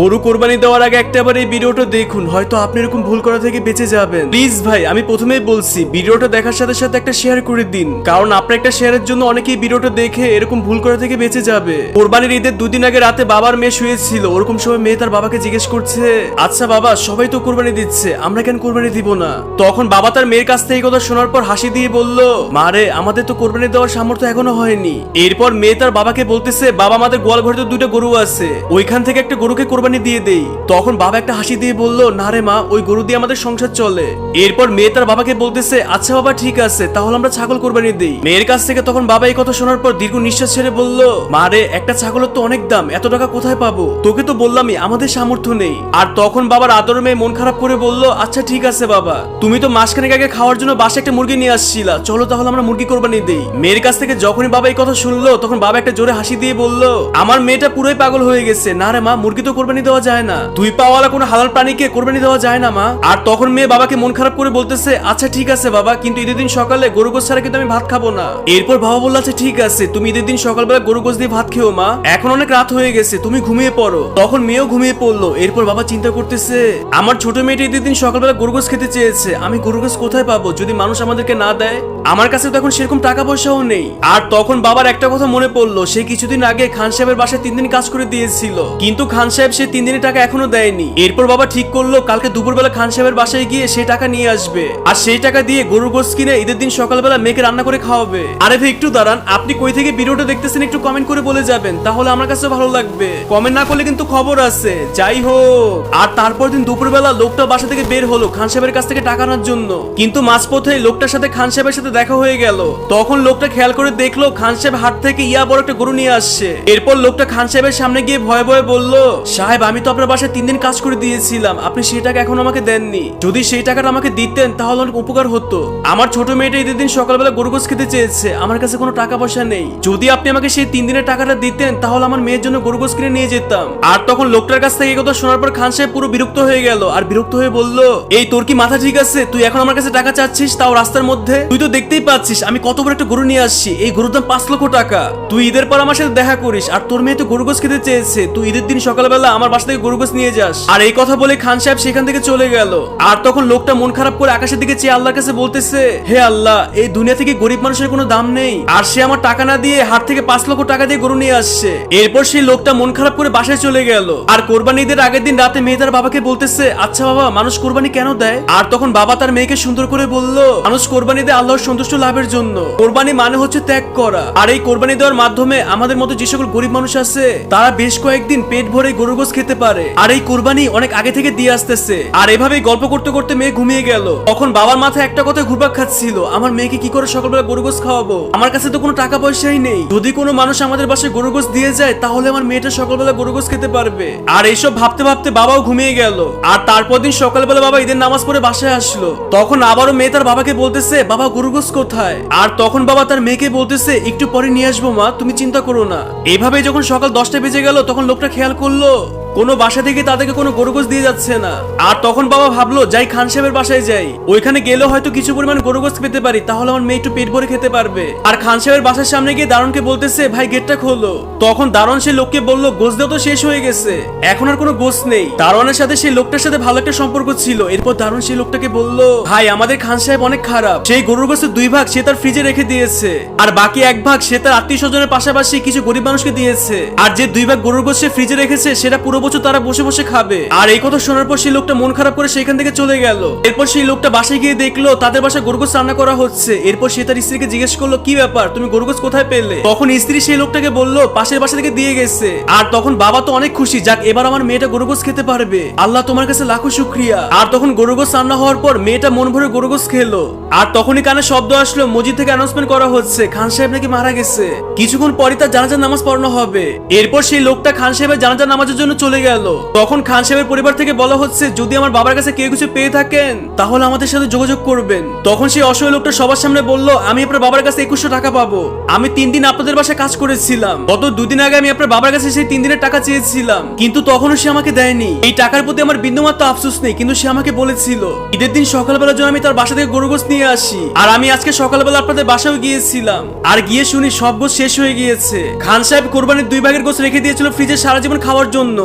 গরু কোরবানি দেওয়ার আগে একটাবার এই ভিডিওটা দেখুন, হয়তো আপনি এরকম ভুল করা থেকে বেঁচে যাবেন। প্লিজ ভাই, আমি প্রথমেই বলছি ভিডিওটা দেখার সাথে সাথে একটা শেয়ার করে দিন, কারণ আপনার একটা শেয়ারের জন্য অনেকেই ভিডিওটা দেখে এরকম ভুল করা থেকে বেঁচে যাবে। কোরবানির ঈদের দুদিন আগে রাতে বাবার মেয়ে শুয়েছিল, ওরকম সময় মেয়ে তার বাবাকে জিজ্ঞেস করছে, আচ্ছা বাবা, সবাই তো কোরবানি দিচ্ছে, আমরা কেন কোরবানি দিব না? তখন বাবা তার মেয়ের কাছ থেকে এই কথা শোনার পর হাসি দিয়ে বলল, মারে, আমাদের তো কোরবানি দেওয়ার সামর্থ্য এখনো হয়নি। এরপর মেয়ে তার বাবাকে বলতেছে, বাবা, আমাদের গোয়াল ঘরে তো দুইটা গরু আছে, ওইখান থেকে একটা গরুকে কোরবানি দিয়ে দেই। তখন বাবা একটা হাসি দিয়ে বলল, না রে মা, ওই গরু দিয়ে আমাদের সংসার চলে। এরপর মেয়ে তার বাবাকে বলতেছে, আচ্ছা বাবা, ঠিক আছে, তাহলে আমরা ছাগল কোরবানি দেই। মেয়ের কাছ থেকে তখন বাবা এই কথা শোনার পর দীর্ঘ নিঃশ্বাস ছেড়ে বলল, মা রে, একটা ছাগলের তো অনেক দাম, এত টাকা কোথায় পাবো? তোকে তো বললামই আমাদের সামর্থ্য নেই। আর তখন বাবার আদর মেয়ে মন খারাপ করে বলল, আচ্ছা ঠিক আছে বাবা, তুমি তো মাসখানেক আগে খাওয়ার জন্য বাসে একটা মুরগি নিয়ে আসছিলা, চলো তাহলে আমরা মুরগি কোরবানি দেই। মেয়ের কাছ থেকে যখনই বাবা এই কথা শুনলো, তখন বাবা একটা জোরে হাসি দিয়ে বলল, আমার মেয়েটা পুরোই পাগল হয়ে গেছে। না রে মা, মুরগি তো কোরবানি দেওয়া যায় না, দুই পাওয়ালা কোনো হালাল প্রাণীকে কোরবানি দেওয়া যায় না মা। আর তখন মেয়ে বাবাকে মন খারাপ করে বলতেছে, আচ্ছা ঠিক আছে বাবা, কিন্তু ঈদের দিন সকালে গরু গোশ ছাড়া কিন্তু আমি ভাত খাবো না। এরপর বাবা বলল, আচ্ছা ঠিক আছে, তুমি ঈদের দিন সকালবেলা গরু গোশ দিয়ে ভাত খেও মা, এখন অনেক রাত হয়ে গেছে, তুমি ঘুমিয়ে পড়ো। তখন মেয়েও ঘুমিয়ে পড়লো। এরপর বাবা চিন্তা করতেছে, আমার ছোট মেয়েটা ঈদের দিন সকালবেলা গরু গোশ খেতে চেয়েছে, আমি গরু গোশ কোথায় পাবো যদি মানুষ আমাদেরকে না দেয়? আমার কাছে তো এখন সেরকম টাকা পয়সাও নেই। আর তখন বাবার একটা কথা মনে পড়লো, সে কিছুদিন আগে খান সাহেবের বাসায় 3 দিন কাজ করে দিয়েছিল, কিন্তু খান সাহেব সে 3 দিনের টাকা এখনো দেয়নি। এরপর বাবা ঠিক করলো কালকে দুপুরবেলা খান সাহেবের বাসায় গিয়ে সেই টাকা নিয়ে আসবে, আর সেই টাকা দিয়ে গরুর গোশত কিনে ঈদের দিন সকালবেলা মেয়েকে রান্না করে খাওয়াবে। আরে ভাই একটু দাঁড়ান, আপনি কই থেকে ভিডিওটা দেখতেছেন একটু কমেন্ট করে বলে যাবেন, তাহলে আমার কাছে ভালো লাগবে। কমেন্ট না করলে কিন্তু খবর আছে। যাই হোক, আর তারপর দিন দুপুরবেলা লোকটা বাসা থেকে বের হলো খান সাহেবের কাছ থেকে টাকা আনার জন্য, কিন্তু মাঝপথে লোকটার সাথে খান সাহেবের সাথে দেখা হয়ে গেল। তখন লোকটা খেয়াল করে দেখলো খান সাহেব হাট থেকে ইয়া বড় একটা গরু নিয়ে আসছে। এরপর লোকটা খান সাহেবের সামনে গিয়ে ভয়ে ভয়ে বলল, সাহেব, আমি তো আপনার বাসায় 3 দিন কাজ করে দিয়েছিলাম, আপনি সেই টাকা এখন আমাকে দেননি। যদি সেই টাকাটা আমাকে দিতেন তাহলে অনেক উপকার হতো। আমার ছোট মেয়েটা ঈদের দিন সকালবেলা গরু গোশত খেতে চেয়েছে, আমার কাছে কোনো টাকা পয়সা নেই, যদি আপনি আমাকে সেই 3 দিনের টাকাটা দিতেন তাহলে আমার মেয়ের জন্য গরু গোশত কিনে নিয়ে যেতাম। আর তখন লোকটার কাছ থেকে এই কথা শোনার পর খান সাহেব পুরো বিরক্ত হয়ে গেল, আর বিরক্ত হয়ে বলল, এই তোর কি মাথা ঠিক আছে? তুই এখন আমার কাছে টাকা চাচ্ছিস, তাও রাস্তার মধ্যে? তুই তো দেখতেই পাচ্ছিস আমি কত বড় একটা গরু নিয়ে আসছি, এই গরুর দাম 5 লক্ষ টাকা। তুই ঈদের পর আমার সাথে দেখা করিস, আর তোর মেয়ে তো গরু গোশত খেতে চেয়েছে, তুই ঈদের দিন সকালবেলা আমার বাসা থেকে গরু গোশত নিয়ে যাস। আর এই কথা বলে খান সাহেব সেখান থেকে চলে গেল। আর তখন লোকটা মন খারাপ করে আকাশের দিকে চেয়ে আল্লাহর কাছে বলতেছে, হে আল্লাহ, এই দুনিয়া থেকে গরিব মানুষের কোনো দাম নেই, আর সে আমার টাকা না দিয়ে হাট থেকে 5 লক্ষ টাকা দিয়ে গরু নিয়ে আসছে। এরপর সেই লোকটা মন খারাপ করে বাসায় চলে গেল। আর কোরবানি ঈদের আগের দিন রাতে মেয়ে তার বাবাকে বলতেছে, আচ্ছা বাবা, মানুষ কোরবানি কেন দেয়? আর তখন বাবা তার মেয়েকে সুন্দর করে বলল, মানুষ কোরবানি দেয় আল্লাহর সন্তুষ্ট লাভের জন্য। কোরবানি মানে হচ্ছে ত্যাগ করা, আর এই কোরবানি দেওয়ার মাধ্যমে আমাদের মতো যে সকল গরিব মানুষ আছে তারা বেশ কয়েকদিন পেট ভরে গরুর গোশত খেতে পারে। আর এই কোরবানি অনেক আগে থেকে দিয়ে আসতেছে। আর এভাবেই গল্প করতে করতে মেয়ে ঘুমিয়ে গেল। তখন বাবার মাথায় একটা কথা ঘুরপাক খাচ্ছিল, আমার মেয়েকে কি করে সকালবেলা গরুর গোশত খাওয়াবো? আমার কাছে তো কোনো টাকা পয়সাই নেই, যদি কোনো মানুষ আমাদের বাসায় গরুর গোশত দিয়ে যায় তাহলে আমার মেয়েটা সকালবেলা গরুর গোশত খেতে পারবে। আর এইসব ভাবতে ভাবতে বাবাও ঘুমিয়ে গেল। আর তারপর দিন সকালবেলা বাবা ঈদের নামাজ পড়ে বাসায় আসলো। তখন আবারও মেয়ে তার বাবাকে বলতেছে, বাবা, গরুর গোশত কোথায়? আর তখন বাবা তার মেয়েকে বলতেছে, একটু পরে নিয়ে আসবো মা, তুমি চিন্তা করো না। এভাবে যখন সকাল 10টা বেজে গেল, তখন লোকটা খেয়াল করলো কোনো বাসা থেকে তাদেরকে কোনো গরু গোশত দিয়ে যাচ্ছে না। আর তখন বাবা ভাবলো, যাই খান সাহেবের বাসায় যাই, ওইখানে গেলে হয়তো কিছু পরিমাণ গরু গোশত পেতে পারি, তাহলে আমার মেয়ে একটু পেট ভরে খেতে পারবে। আর খান সাহেবের বাসার সামনে গিয়ে দারোয়ানকে বলতেছে, ভাই গেটটা খোলো। তখন দারোয়ান সেই লোককে বললো, গোশত দেওয়া তো শেষ হয়ে গেছে, এখন আর কোনো গোশত নেই। দারোয়ানের সাথে সেই লোকটার সাথে ভালো একটা সম্পর্ক ছিল। এরপর দারোয়ান সেই লোকটাকে বললো, ভাই, আমাদের খান সাহেব অনেক খারাপ, সেই গরুর গোশতের 2 ভাগ সে তার ফ্রিজে রেখে দিয়েছে, আর বাকি 1 ভাগ সে তার আত্মীয় স্বজনের পাশাপাশি কিছু গরিব মানুষকে দিয়েছে। আর যে 2 ভাগ গরুর গোশত সে ফ্রিজে রেখেছে সেটা পুরো বছর তারা বসে বসে খাবে। আর এই কথা শোনার পর সেই লোকটা মন খারাপ করে সেখান থেকে চলে গেল। এরপর সেই লোকটা বাসায় গিয়ে দেখলো তাদের বাসায় গরু গোশত রান্না করা হচ্ছে। এরপর সে তার স্ত্রীকে জিজ্ঞেস করলো, কি ব্যাপার, তুমি গরু গোশত কোথায় পেলে? তখন স্ত্রী সেই লোকটাকে বললো, পাশের বাসা থেকে দিয়ে গেছে। আর তখন বাবা তো অনেক খুশি, যাক এবার আমার মেয়েটা গরু গোশত খেতে পারবে, আল্লাহ তোমার কাছে লাখো শুকরিয়া। আর তখন গরু গোশত রান্না হওয়ার পর মেয়েটা মন ভরে গরু গোশত খেলো। আর তখনই কানে শব্দ আসলো, মসজিদ থেকে অ্যানাউন্সমেন্ট করা হচ্ছে খান সাহেব নাকি মারা গেছে, কিছুক্ষণ পরে তার জানাজার নামাজ পড়ানো হবে। এরপর সেই লোকটা খান সাহেবের জানাজার নামাজের জন্য চলে গেল। তখন খান সাহেবের পরিবার থেকে বলা হচ্ছে, যদি আমার বাবার কাছে কেউ কিছু পেয়ে থাকেন তাহলে আমাদের সাথে যোগাযোগ করবেন। তখন সেই অসহায় লোকটা সবার সামনে বলল, আমি আপনার বাবার কাছে 2100 টাকা পাবো, আমি 3 দিন আপনাদের বাসায় কাজ করেছিলাম, গত 2 দিন আগে আমি আপনার বাবার কাছে সেই 3 দিনের টাকা চেয়েছিলাম, কিন্তু তখনও সে আমাকে দেয়নি। এই টাকার প্রতি আমার বিন্দুমাত্র আফসোস নেই, কিন্তু সে আমাকে বলেছিল ঈদের দিন সকালবেলা যেন আমি তার বাসা থেকে গরু গোশত নিয়ে আসি। আর আমি আজকে সকালবেলা আপনাদের বাসায় গিয়েছিলাম, আর গিয়ে শুনি সব গোশত শেষ হয়ে গিয়েছে। খান সাহেব কোরবানির 2 ভাগের গোশত রেখে দিয়েছিল ফ্রিজে সারা জীবন খাওয়ার জন্য,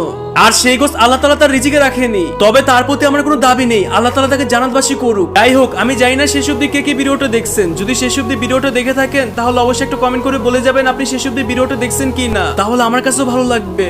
আর সেই গোস্ত আল্লাহ তাআলা তার রিজিকে রাখেনি, তবে তার প্রতি আমার কোনো দাবি নেই, আল্লাহ তাআলা তাকে জান্নাতবাসী করুক। যাই হোক, আমি জানি না শেষ অবধি কে কে ভিডিওটা দেখছেন। যদি শেষ অবধি ভিডিওটা দেখে থাকেন তাহলে অবশ্যই একটা কমেন্ট করে বলে যাবেন আপনি শেষ অবধি ভিডিওটা দেখছেন কি না, তাহলে আমার কাছেও ভালো লাগবে।